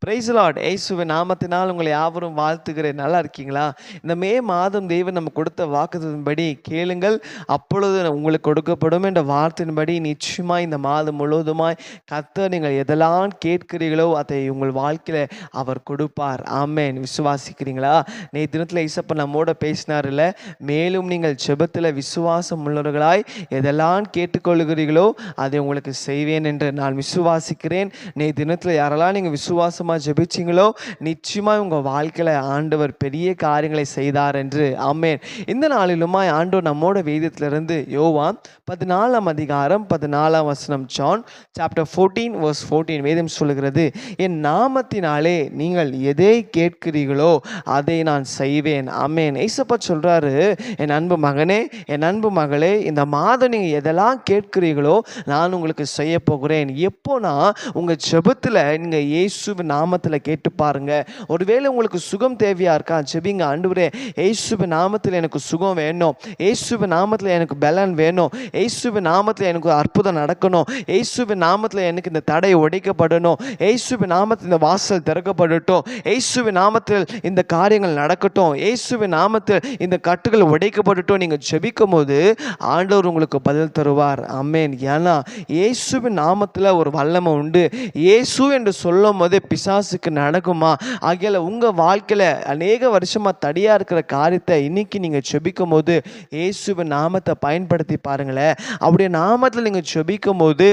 Price Lord. இயேசுவின் நாமத்தினால் உங்களை யாவரும் வாழ்த்துகிறேன். நல்லா இருக்கீங்களா? இந்த மே மாதம் தேவன் நம்ம கொடுத்த வாக்குத்தத்தின்படி கேளுங்கள், அப்பொழுது உங்களுக்கு கொடுக்கப்படும் என்ற வார்த்தையின்படி நிச்சயமாய் இந்த மாதம் முழுவதுமாய் கர்த்தர் நீங்கள் எதெல்லாம் கேட்கிறீர்களோ அதை உங்கள் வாழ்க்கையில் அவர் கொடுப்பார். ஆமென். விசுவாசிக்கிறீங்களா? நேற்று தினத்தில் இயேசப்பா நம்மோட பேசினார்ல, மேலும் நீங்கள் ஜெபத்தில் விசுவாசம் உள்ளவர்களாய் எதெல்லாம் கேட்டுக்கொள்கிறீர்களோ அதை உங்களுக்கு செய்வேன் என்று நான் விசுவாசிக்கிறேன். நேற்று தினத்தில் யாரெல்லாம் நீங்கள் விசுவாசமாக ஜெபிச்சிங்களோ நிச்சயமாக உங்கள் வாழ்க்கையில் ஆண்டவர் பெரிய காரியங்களை செய்தார் என்று. ஆமென். இந்த நாளிலுமா ஆண்டவர் நம்மோட வேதத்திலிருந்து யோவான் 14 ஜான் சாப்டர் 14 வேதம் சொல்லுகிறது, என் நாமத்தினாலே நீங்கள் எதை கேட்கிறீர்களோ அதை நான் செய்வேன். ஆமென். ஏசப்பா சொல்றாரு, என் அன்பு மகனே, என் அன்பு மகளே, இந்த மாதம் நீங்கள் எதெல்லாம் கேட்கிறீர்களோ நான் உங்களுக்கு செய்ய போகிறேன். எப்போனா உங்கள் ஜெபத்தில் நீங்கள் இயேசுவின் நாமத்தில் கேட்டு பாருங்க. ஒருவேளை உங்களுக்கு சுகம் தேவையா இருக்கா? ஜெபிங்க. ஆண்டவரே, இயேசுவின் நாமத்தில் எனக்கு சுகம் வேணும், இயேசுவின் நாமத்தில் எனக்கு பலன் வேணும், இயேசுவின் நாமத்தில் எனக்கு அற்புதம் நடக்கணும், இயேசுவின் நாமத்தில் எனக்கு இந்த தடை உடைக்கப்படணும், இயேசுவின் நாமத்தில் இந்த வாசல் திறக்கப்படட்டும், இயேசுவின் நாமத்தில் இந்த காரியங்கள் நடக்கட்டும், இயேசுவின் நாமத்தில் இந்த கட்டுகள் உடைக்கப்படட்டும். நீங்கள் ஜெபிக்கும் போது ஆண்டவர் உங்களுக்கு பதில் தருவார். ஆமென். ஏன்னா இயேசுவின் நாமத்தில் ஒரு வல்லமை உண்டு. இயேசு என்று சொல்லும் போது பிசாசுக்கு நடக்குமா? ஆகையால் உங்கள் வாழ்க்கையில் அநேக வருஷமாக தடியாக இருக்கிற காரியத்தை இன்னைக்கு நீங்கள் ஜெபிக்கும் போது இயேசுவின் நாமத்தை பயன்படுத்தி பாருங்களேன். அப்படியே நாமத்தில் நீங்கள் ஜெபிக்கும் போது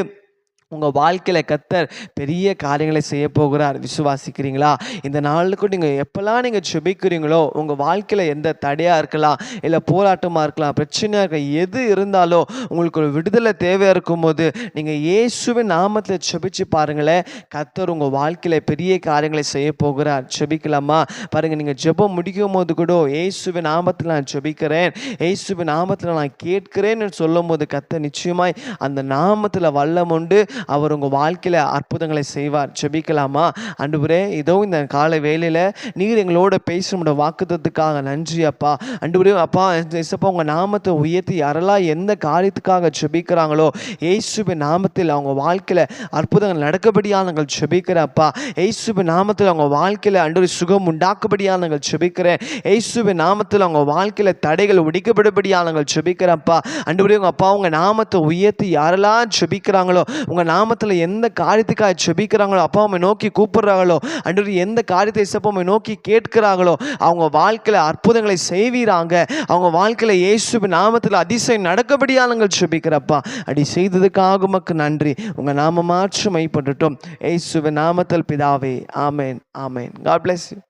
உங்கள் வாழ்க்கையில் கர்த்தர் பெரிய காரியங்களை செய்ய போகிறார். விசுவாசிக்கிறீங்களா? இந்த நாளுக்கு நீங்கள் எப்போல்லாம் நீங்கள் ஜெபிக்கிறீங்களோ உங்கள் வாழ்க்கையில் எந்த தடையாக இருக்கலாம், இல்லை போராட்டமாக இருக்கலாம், பிரச்சனையாக இருக்கலாம், எது இருந்தாலும் உங்களுக்கு ஒரு விடுதலை தேவையாக இருக்கும் போது நீங்கள் இயேசுவின் நாமத்தில் ஜெபிச்சு பாருங்களேன். கர்த்தர் உங்கள் வாழ்க்கையில் பெரிய காரியங்களை செய்ய போகிறார். ஜெபிக்கலாமா? பாருங்கள், நீங்கள் ஜெபம் முடிக்கும் போது கூட இயேசுவின் நாமத்தில் நான் ஜெபிக்கிறேன், இயேசுவின் நாமத்தில் நான் கேட்கிறேன்னு சொல்லும் போது கர்த்தர் நிச்சயமாய் அந்த நாமத்தில் வல்லம் உண்டு. அவர் உங்கள் வாழ்க்கையில் அற்புதங்களை செய்வார். ஜெபிக்கலாமா? ஆண்டவரே, இதோ இந்த காலை வேளையில் நீர் எங்களோட பேசுகிற வாக்குத்தத்துக்காக நன்றி அப்பா. ஆண்டவரே அப்பா, இயேசுப்பா, உங்கள் நாமத்தை உயர்த்தி யாரெல்லாம் எந்த காரியத்துக்காக ஜெபிக்கிறாங்களோ இயேசுவின் நாமத்தில் அவங்க வாழ்க்கையில் அற்புதங்கள் நடக்கபடியாக நாங்கள் ஜெபிக்கிறேன் அப்பா. இயேசுவின் நாமத்தில் அவங்க வாழ்க்கையில் ஆண்டவரே சுகம் உண்டாக்கும்படியாக நாங்கள் ஜெபிக்கிறேன். இயேசுவின் நாமத்தில் அவங்க வாழ்க்கையில் தடைகள் உடைக்கப்படும்படியாக நாங்கள் ஜெபிக்கிறேன் அப்பா. ஆண்டவரே அப்பா, உங்கள் நாமத்தை உயர்த்தி யாரெல்லாம் ஜெபிக்கிறாங்களோ, உங்கள் நாமத்தில் எந்த காரியத்துக்காக ஜெபிக்கிறாங்களோ அப்பா, உம்மை நோக்கி கூப்பிடுறாங்களோ, ஆண்டவரே எந்த காரியத்தை இயேசுப்பா உம்மை நோக்கி கேட்கிறாங்களோ அவங்க வாழ்க்கையில் அற்புதங்களை செய்வீராங்க. அவங்க வாழ்க்கையில் இயேசுவின் நாமத்தில் அதிசயம் நடக்கபடியாக நாங்கள் ஜெபிக்கிறப்பா. அடி செய்ததுக்காக உமக்கு நன்றி. உங்கள் நாம மாற்றமைப்படட்டும். இயேசுவின் நாமத்தில் பிதாவே. ஆமென். ஆமென். God bless you.